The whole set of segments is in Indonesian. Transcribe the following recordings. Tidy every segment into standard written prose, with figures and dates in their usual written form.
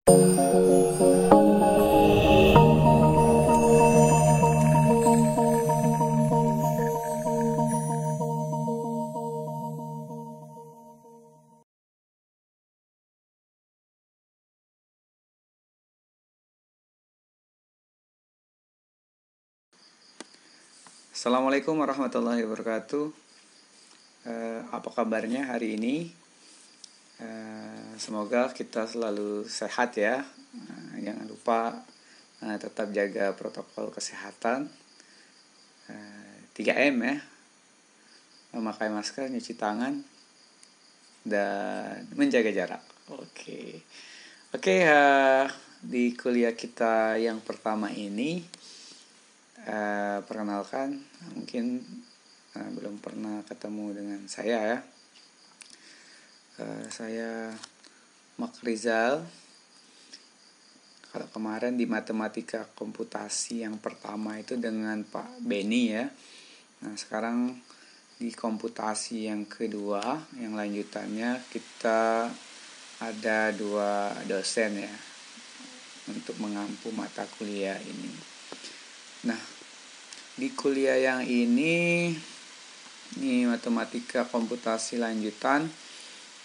Assalamualaikum warahmatullahi wabarakatuh. Apa kabarnya hari ini? Semoga kita selalu sehat ya. Jangan lupa tetap jaga protokol kesehatan. 3M ya. Memakai masker, nyuci tangan, dan menjaga jarak. Oke. Di kuliah kita yang pertama ini, perkenalkan, mungkin belum pernah ketemu dengan saya ya. Saya Mak Rizal. Kalau kemarin di matematika komputasi yang pertama itu dengan Pak Beni ya. Nah sekarang di komputasi yang kedua, yang lanjutannya kita ada 2 dosen ya untuk mengampu mata kuliah ini. Nah, di kuliah yang ini matematika komputasi lanjutan.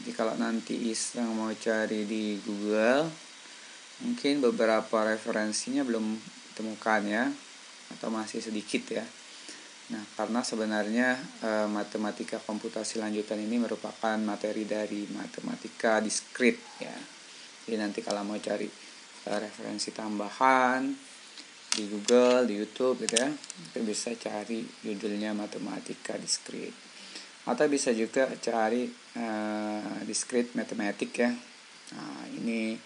Jadi kalau nanti iseng mau cari di Google, mungkin beberapa referensinya belum ditemukan ya, atau masih sedikit ya. Nah, karena sebenarnya matematika komputasi lanjutan ini merupakan materi dari matematika diskrit ya. Jadi nanti kalau mau cari referensi tambahan di Google, di YouTube gitu ya, itu bisa cari judulnya matematika diskrit, atau bisa juga cari discrete mathematics ya. Nah, ini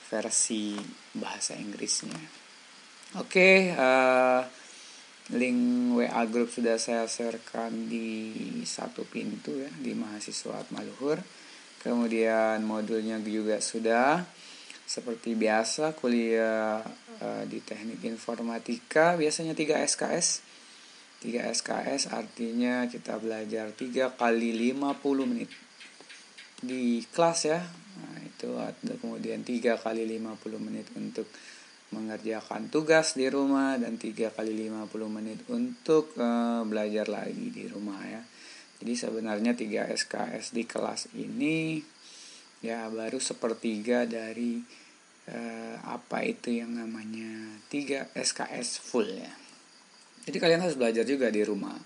versi bahasa Inggrisnya. Link WA group sudah saya sharekan di satu pintu ya, di mahasiswa Atmaluhur. Kemudian modulnya juga sudah. Seperti biasa kuliah di teknik informatika biasanya 3 SKS. 3 SKS artinya kita belajar 3 kali 50 menit di kelas ya. Nah, itu ada kemudian 3 kali 50 menit untuk mengerjakan tugas di rumah, dan 3 kali 50 menit untuk belajar lagi di rumah ya. Jadi sebenarnya 3 SKS di kelas ini ya baru sepertiga dari apa itu yang namanya 3 SKS full ya. Jadi kalian harus belajar juga di rumah.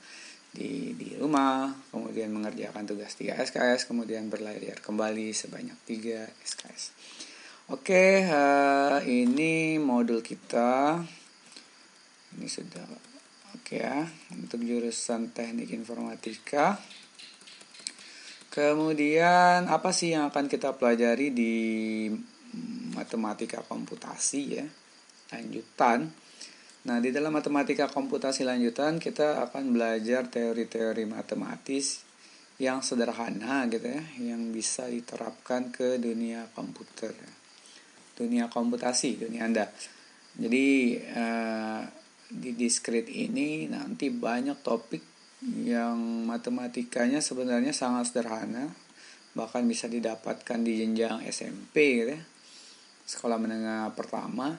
Di rumah, kemudian mengerjakan tugas 3 SKS, kemudian belajar kembali sebanyak 3 SKS. Ini modul kita. Ini sudah ya, untuk jurusan teknik informatika. Kemudian apa sih yang akan kita pelajari di matematika komputasi ya lanjutan. Nah, di dalam matematika komputasi lanjutan kita akan belajar teori-teori matematis yang sederhana gitu ya, yang bisa diterapkan ke dunia komputer, dunia komputasi, dunia Anda. Jadi di diskrit ini nanti banyak topik yang matematikanya sebenarnya sangat sederhana, bahkan bisa didapatkan di jenjang SMP gitu ya, sekolah menengah pertama,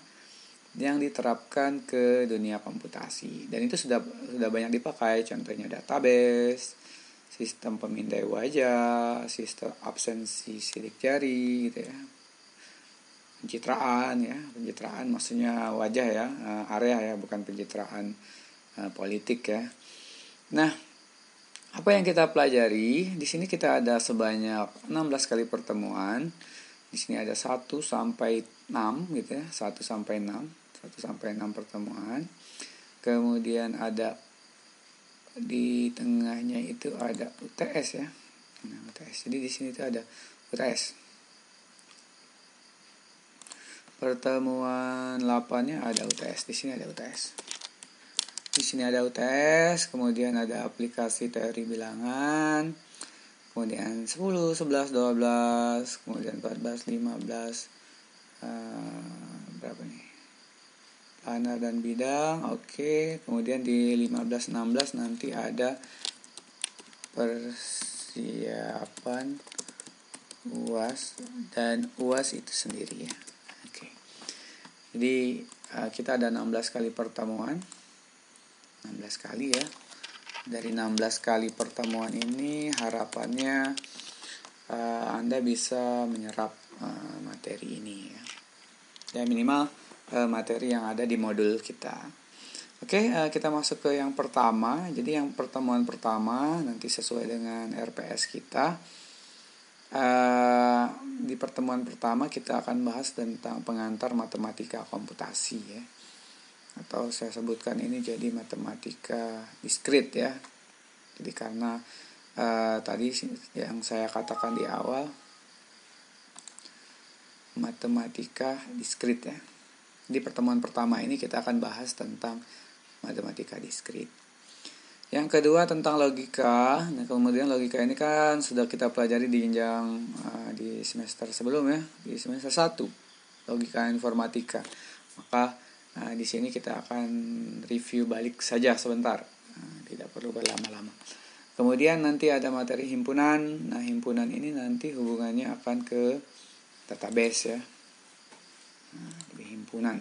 yang diterapkan ke dunia komputasi. Dan itu sudah banyak dipakai, contohnya database, sistem pemindai wajah, sistem absensi sidik jari gitu ya, pencitraan maksudnya wajah ya, area ya, bukan pencitraan politik ya. Nah, apa yang kita pelajari di sini, kita ada sebanyak 16 kali pertemuan. Di sini ada 1 sampai 6 gitu ya, 1 sampai 6 pertemuan. Kemudian ada di tengahnya itu ada UTS ya. Nah, UTS. Jadi di sini itu ada UTS. Pertemuan 8-nya ada UTS. Di sini ada UTS. Di sini ada UTS, kemudian ada aplikasi teori bilangan, kemudian 10, 11, 12, kemudian 14, 15, berapa nih? Planar dan bidang, oke. Kemudian di 15, 16 nanti ada persiapan UAS dan UAS itu sendiri ya. Oke. Jadi kita ada 16 kali pertemuan. 16 kali ya. Dari 16 kali pertemuan ini harapannya Anda bisa menyerap materi ini ya. Ya minimal materi yang ada di modul kita. Oke, kita masuk ke yang pertama. Jadi yang pertemuan pertama nanti sesuai dengan RPS kita. Di pertemuan pertama kita akan bahas tentang pengantar matematika komputasi ya. Atau saya sebutkan ini jadi matematika diskrit ya. Jadi karena tadi yang saya katakan di awal matematika diskrit ya. Di pertemuan pertama ini kita akan bahas tentang matematika diskrit. Yang kedua tentang logika. Nah, kemudian logika ini kan sudah kita pelajari di jenjang di semester sebelumnya, di semester 1 logika informatika. Maka di sini kita akan review balik saja sebentar. Tidak perlu berlama-lama. Kemudian nanti ada materi himpunan. Nah, himpunan ini nanti hubungannya akan ke database ya. Di himpunan.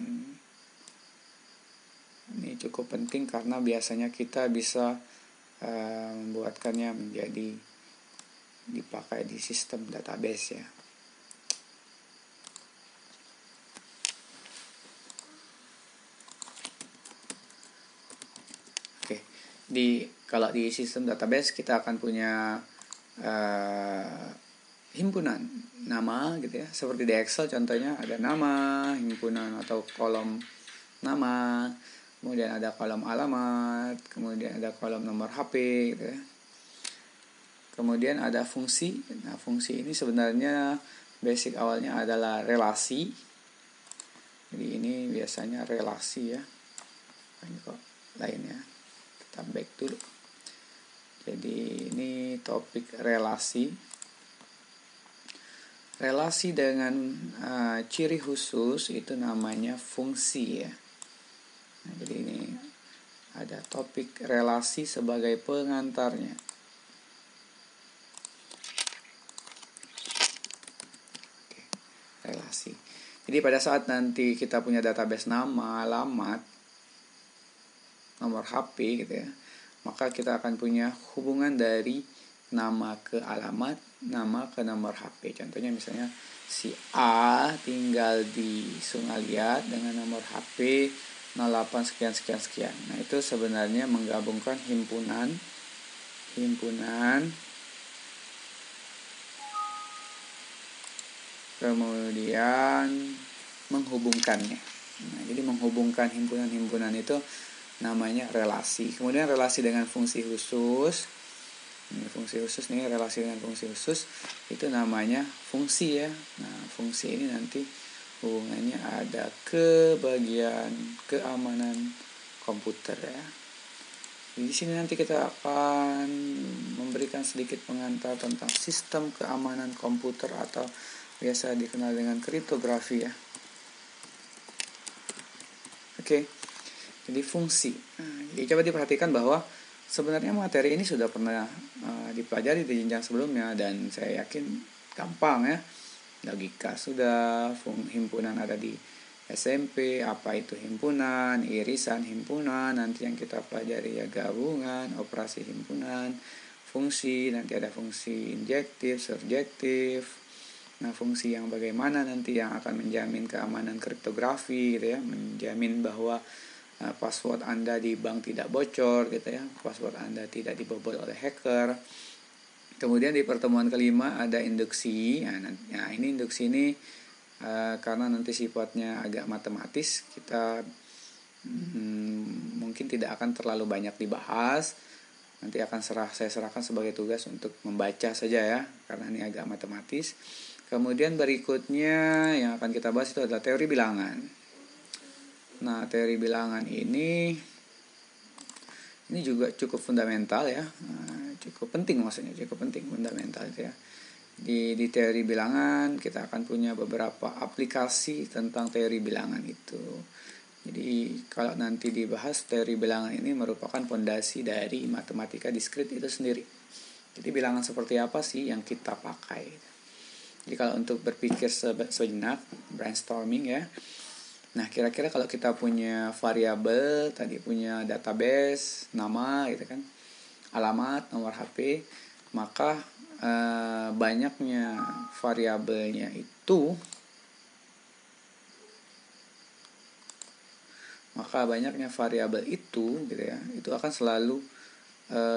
Ini cukup penting karena biasanya kita bisa membuatkannya menjadi dipakai di sistem database ya. Oke, kalau di sistem database kita akan punya himpunan nama gitu ya. Seperti di Excel contohnya ada nama, himpunan atau kolom nama. Kemudian ada kolom alamat, kemudian ada kolom nomor HP gitu ya. Kemudian ada fungsi. Nah, fungsi ini sebenarnya basic awalnya adalah relasi. Jadi ini biasanya relasi ya. Ini kok lainnya. Kita back dulu. Jadi ini topik relasi. Relasi dengan ciri khusus itu namanya fungsi ya. Nah, jadi ini ada topik relasi sebagai pengantarnya. Oke, relasi. Jadi pada saat nanti kita punya database nama, alamat, nomor HP gitu ya, maka kita akan punya hubungan dari nama ke alamat, nama ke nomor HP. Contohnya misalnya si A tinggal di Sungaliat dengan nomor HP 08 sekian. Nah, itu sebenarnya menggabungkan himpunan kemudian menghubungkannya. Nah, jadi menghubungkan himpunan itu namanya relasi. Kemudian relasi dengan fungsi khusus. Ini fungsi khusus nih, relasi dengan fungsi khusus itu namanya fungsi ya. Nah, fungsi ini nanti hubungannya ada ke bagian keamanan komputer ya. Di sini nanti kita akan memberikan sedikit pengantar tentang sistem keamanan komputer atau biasa dikenal dengan kriptografi ya. Oke. Jadi fungsi. Jadi coba diperhatikan bahwa sebenarnya materi ini sudah pernah dipelajari di jenjang sebelumnya dan saya yakin gampang ya. Logika sudah, himpunan ada di SMP, apa itu himpunan, irisan himpunan, nanti yang kita pelajari ya gabungan, operasi himpunan, fungsi, nanti ada fungsi injektif, surjektif. Nah, fungsi yang bagaimana nanti yang akan menjamin keamanan kriptografi gitu ya, menjamin bahwa password Anda di bank tidak bocor gitu ya, password Anda tidak dibobol oleh hacker. Kemudian di pertemuan kelima ada induksi. Nah, ini induksi ini karena nanti sifatnya agak matematis, kita mungkin tidak akan terlalu banyak dibahas. Nanti akan saya serahkan sebagai tugas untuk membaca saja ya, karena ini agak matematis. Kemudian berikutnya yang akan kita bahas itu adalah teori bilangan. Nah, teori bilangan ini juga cukup fundamental ya. Cukup penting fundamental itu ya. Di teori bilangan kita akan punya beberapa aplikasi tentang teori bilangan itu. Jadi kalau nanti dibahas teori bilangan ini merupakan fondasi dari matematika diskrit itu sendiri. Jadi bilangan seperti apa sih yang kita pakai? Jadi kalau untuk berpikir sejenak, brainstorming ya. Nah, kira-kira kalau kita punya variabel, tadi punya database, nama gitu kan, alamat, nomor HP, maka banyaknya variabelnya itu gitu ya, itu akan selalu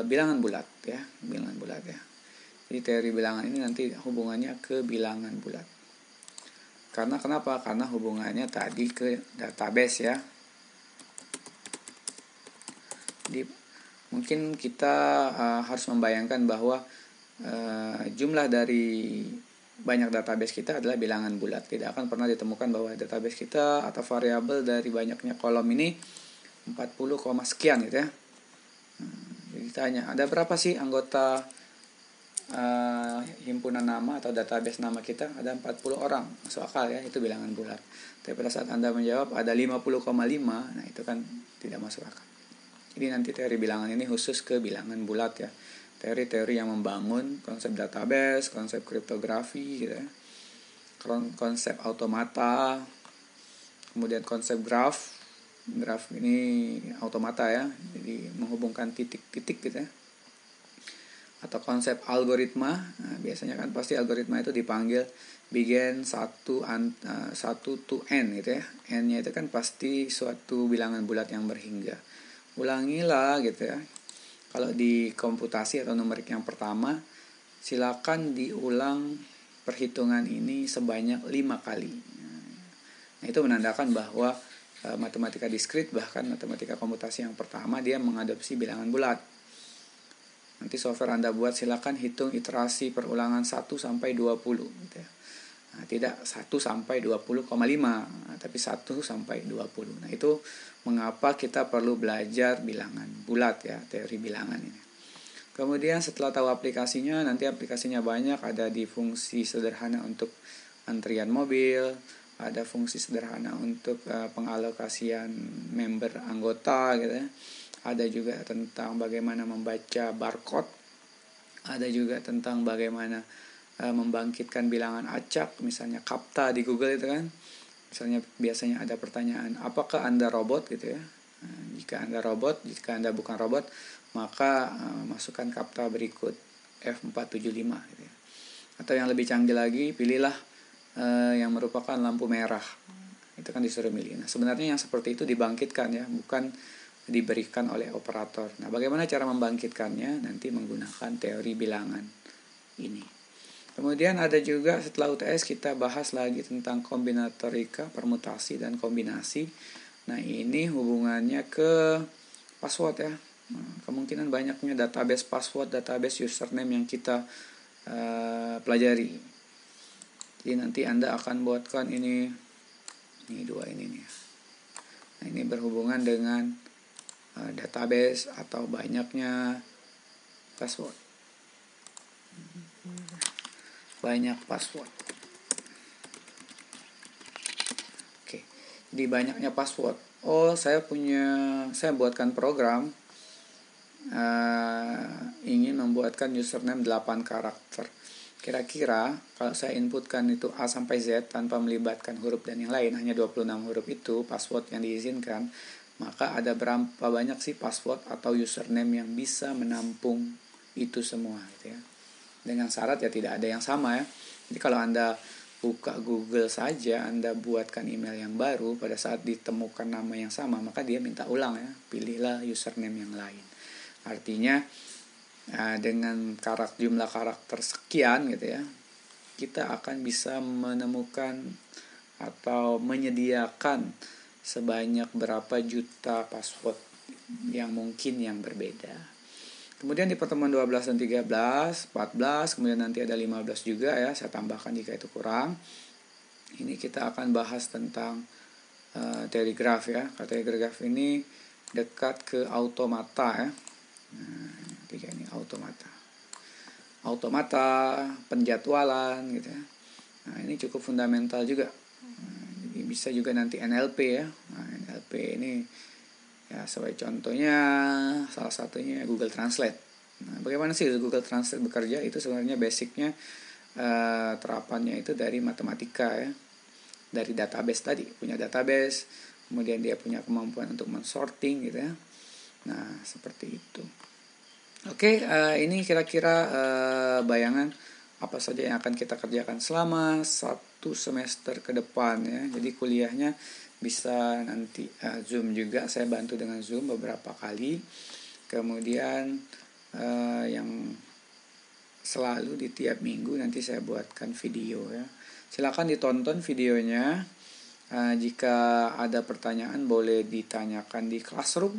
bilangan bulat ya. Jadi teori bilangan ini nanti hubungannya ke bilangan bulat. Karena kenapa? Karena hubungannya tadi ke database ya. Jadi mungkin kita harus membayangkan bahwa jumlah dari banyak database kita adalah bilangan bulat. Tidak akan pernah ditemukan bahwa database kita atau variabel dari banyaknya kolom ini 40, sekian gitu ya. Jadi ditanya, ada berapa sih anggota himpunan nama atau database nama kita? Ada 40 orang. Masuk akal ya, itu bilangan bulat. Tapi pada saat Anda menjawab ada 50,5, nah itu kan tidak masuk akal. Jadi nanti teori bilangan ini khusus ke bilangan bulat ya. Teori-teori yang membangun konsep database, konsep kriptografi gitu ya. Konsep automata, kemudian konsep graph ini automata ya, jadi menghubungkan titik-titik gitu ya. Atau konsep algoritma, nah, biasanya kan pasti algoritma itu dipanggil begin 1 to n gitu ya. N-nya itu kan pasti suatu bilangan bulat yang berhingga. Ulangilah gitu ya. Kalau di komputasi atau numerik yang pertama, silakan diulang perhitungan ini sebanyak 5 kali. Nah, itu menandakan bahwa matematika diskrit, bahkan matematika komputasi yang pertama, dia mengadopsi bilangan bulat. Nanti software Anda buat, silakan hitung iterasi perulangan 1 sampai 20 gitu ya. Nah, tidak 1 sampai 20,5, tapi 1 sampai 20. Nah, itu mengapa kita perlu belajar bilangan bulat ya, teori bilangan ini. Kemudian setelah tahu aplikasinya, nanti aplikasinya banyak, ada di fungsi sederhana untuk antrian mobil, ada fungsi sederhana untuk pengalokasian member anggota gitu ya. Ada juga tentang bagaimana membaca barcode, ada juga tentang bagaimana membangkitkan bilangan acak, misalnya CAPTCHA di Google itu kan. Misalnya biasanya ada pertanyaan, apakah Anda robot gitu ya. Nah, jika Anda robot, jika Anda bukan robot, maka masukkan CAPTCHA berikut F475 gitu ya. Atau yang lebih canggih lagi, pilihlah yang merupakan lampu merah. Itu kan disuruh milih. Nah, sebenarnya yang seperti itu dibangkitkan ya, bukan diberikan oleh operator. Nah, bagaimana cara membangkitkannya? Nanti menggunakan teori bilangan ini. Kemudian ada juga setelah UTS kita bahas lagi tentang kombinatorika, permutasi, dan kombinasi. Nah, ini hubungannya ke password ya. Nah, kemungkinan banyaknya database password, database username yang kita pelajari. Jadi nanti Anda akan buatkan ini dua ini nih. Nah, ini berhubungan dengan database atau banyaknya password. Banyak password. Oke. Di banyaknya password. Saya buatkan program ingin membuatkan username 8 karakter. Kira-kira kalau saya inputkan itu A sampai Z tanpa melibatkan huruf dan yang lain, hanya 26 huruf itu password yang diizinkan, maka ada berapa banyak sih password atau username yang bisa menampung itu semua gitu ya. Dengan syarat ya tidak ada yang sama ya. Jadi kalau Anda buka Google saja, Anda buatkan email yang baru, pada saat ditemukan nama yang sama, maka dia minta ulang ya, pilihlah username yang lain. Artinya dengan jumlah karakter sekian gitu ya, kita akan bisa menemukan atau menyediakan sebanyak berapa juta password yang mungkin yang berbeda. Kemudian di pertemuan 12 dan 13, 14, kemudian nanti ada 15 juga ya, saya tambahkan jika itu kurang. Ini kita akan bahas tentang teori graf ya. Teori graf ini dekat ke automata ya. Nah, tiga ini automata. Automata, penjadwalan gitu ya. Nah, ini cukup fundamental juga. Jadi bisa juga nanti NLP ya. Nah, NLP ini ya, sebagai contohnya salah satunya Google Translate. Nah, bagaimana sih Google Translate bekerja? Itu sebenarnya basicnya terapannya itu dari matematika ya, dari database tadi, punya database, kemudian dia punya kemampuan untuk men-sorting gitu ya. Nah seperti itu. Oke, ini kira-kira bayangan apa saja yang akan kita kerjakan selama 1 semester ke depan ya. Jadi kuliahnya bisa nanti Zoom juga, saya bantu dengan Zoom beberapa kali. Kemudian yang selalu di tiap minggu nanti saya buatkan video ya. Silakan ditonton videonya. Jika ada pertanyaan boleh ditanyakan di Classroom,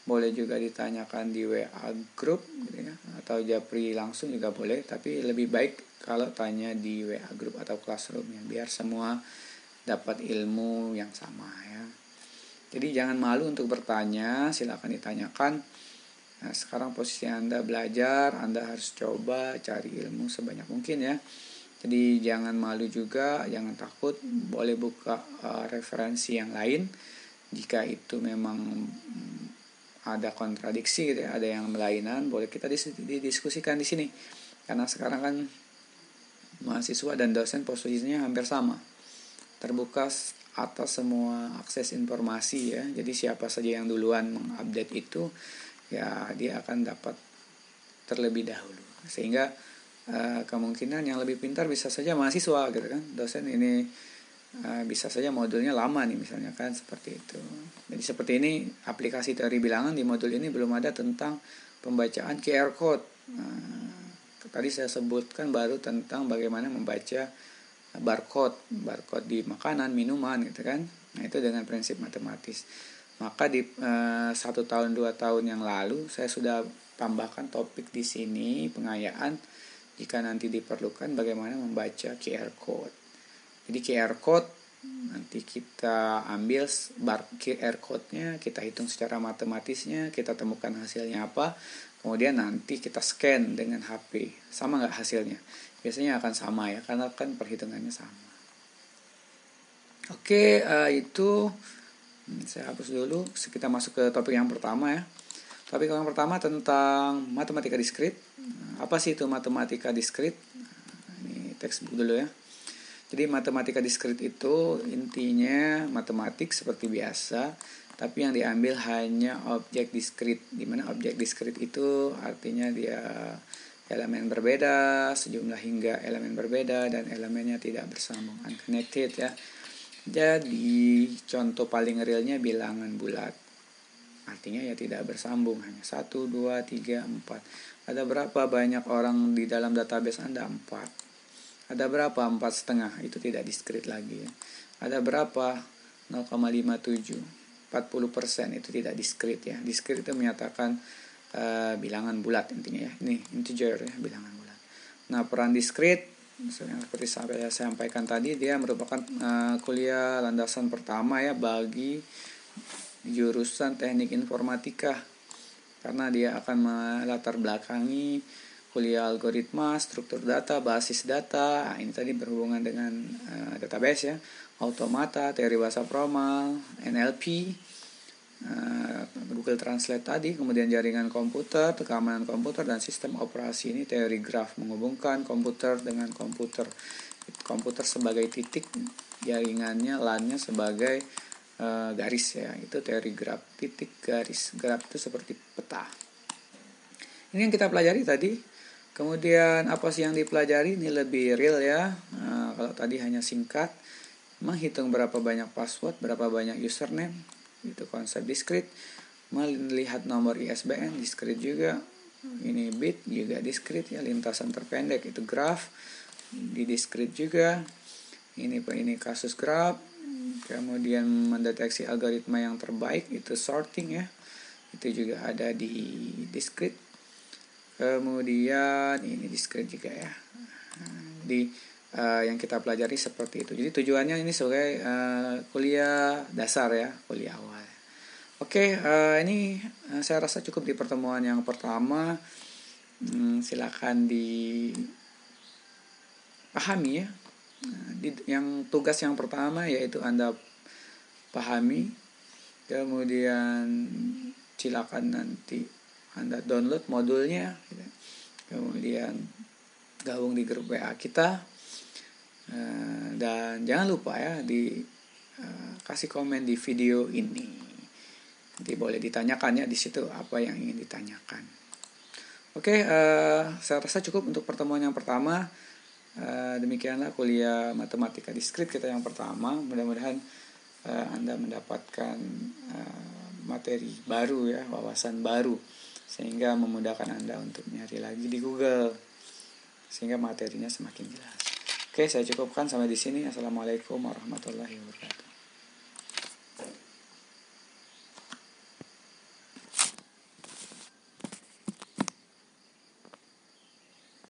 boleh juga ditanyakan di WA group gitu ya, atau japri langsung juga boleh, tapi lebih baik kalau tanya di WA group atau Classroom ya, biar semua dapat ilmu yang sama ya. Jadi jangan malu untuk bertanya, silakan ditanyakan. Nah, sekarang posisi Anda belajar, Anda harus coba cari ilmu sebanyak mungkin ya. Jadi jangan malu juga, jangan takut, boleh buka referensi yang lain. Jika itu memang ada kontradiksi gitu ya, ada yang melainan, boleh kita didiskusikan di sini. Karena sekarang kan mahasiswa dan dosen posisinya hampir sama. Terbuka atas semua akses informasi ya. Jadi siapa saja yang duluan mengupdate itu ya dia akan dapat terlebih dahulu, sehingga kemungkinan yang lebih pintar bisa saja mahasiswa gitu kan. Dosen ini bisa saja modulnya lama nih misalnya kan, seperti itu. Jadi seperti ini aplikasi teori bilangan di modul ini belum ada tentang pembacaan QR code. Tadi saya sebutkan baru tentang bagaimana membaca barcode di makanan, minuman gitu kan. Nah itu dengan prinsip matematis. Maka di 1 tahun 2 tahun yang lalu saya sudah tambahkan topik di sini, pengayaan jika nanti diperlukan bagaimana membaca QR code. Jadi QR code nanti kita ambil QR code-nya, kita hitung secara matematisnya, kita temukan hasilnya apa, kemudian nanti kita scan dengan HP. Sama nggak hasilnya? Biasanya akan sama ya, karena kan perhitungannya sama. Oke, itu saya hapus dulu. Kita masuk ke topik yang pertama ya. Topik yang pertama tentang matematika diskrit. Apa sih itu matematika diskrit? Ini textbook dulu ya. Jadi matematika diskrit itu intinya matematik seperti biasa, tapi yang diambil hanya objek diskrit. Dimana objek diskrit itu artinya dia elemen berbeda, sejumlah hingga elemen berbeda, dan elemennya tidak bersambung, unconnected ya. Jadi contoh paling realnya bilangan bulat. Artinya ya tidak bersambung, hanya 1, 2, 3, 4. Ada berapa banyak orang di dalam database Anda? 4. Ada berapa? 4,5. Itu tidak diskrit lagi ya. Ada berapa? 0,57. 40%. Itu tidak diskrit ya. Diskrit itu menyatakan bilangan bulat intinya ya. Ini integer ya, bilangan bulat. Nah peran diskrit seperti saya sampaikan tadi, dia merupakan kuliah landasan pertama ya bagi jurusan teknik informatika, karena dia akan melatar belakangi kuliah algoritma, struktur data, basis data. Ini tadi berhubungan dengan database ya, automata, teori bahasa formal, NLP, Google Translate tadi, kemudian jaringan komputer, keamanan komputer, dan sistem operasi. Ini teori graf, menghubungkan komputer dengan komputer. Komputer sebagai titik, jaringannya, LAN-nya sebagai garis ya. Itu teori graf, titik, garis. Graf itu seperti peta. Ini yang kita pelajari tadi. Kemudian apa sih yang dipelajari? Ini lebih real ya. Kalau tadi hanya singkat, menghitung berapa banyak password, berapa banyak username, itu konsep diskrit. Melihat nomor ISBN diskrit juga. Ini bit juga diskrit ya, lintasan terpendek itu graf, di diskrit juga. Ini kasus graf. Kemudian mendeteksi algoritma yang terbaik itu sorting ya. Itu juga ada di diskrit. Kemudian ini diskrit juga ya. Yang kita pelajari seperti itu. Jadi tujuannya ini sebagai kuliah dasar ya, kuliah awal. Oke, ini saya rasa cukup di pertemuan yang pertama. Silakan dipahami ya. Yang tugas yang pertama yaitu Anda pahami. Kemudian silakan nanti Anda download modulnya. Kemudian gabung di grup WA kita. Dan jangan lupa ya kasih komen di video ini. Nanti boleh ditanyakan ya di situ apa yang ingin ditanyakan. Oke, saya rasa cukup untuk pertemuan yang pertama. Demikianlah kuliah matematika diskrit kita yang pertama. Mudah-mudahan Anda mendapatkan materi baru ya, wawasan baru, sehingga memudahkan Anda untuk nyari lagi di Google, sehingga materinya semakin jelas. Oke, saya cukupkan sampai di sini. Assalamualaikum warahmatullahi wabarakatuh.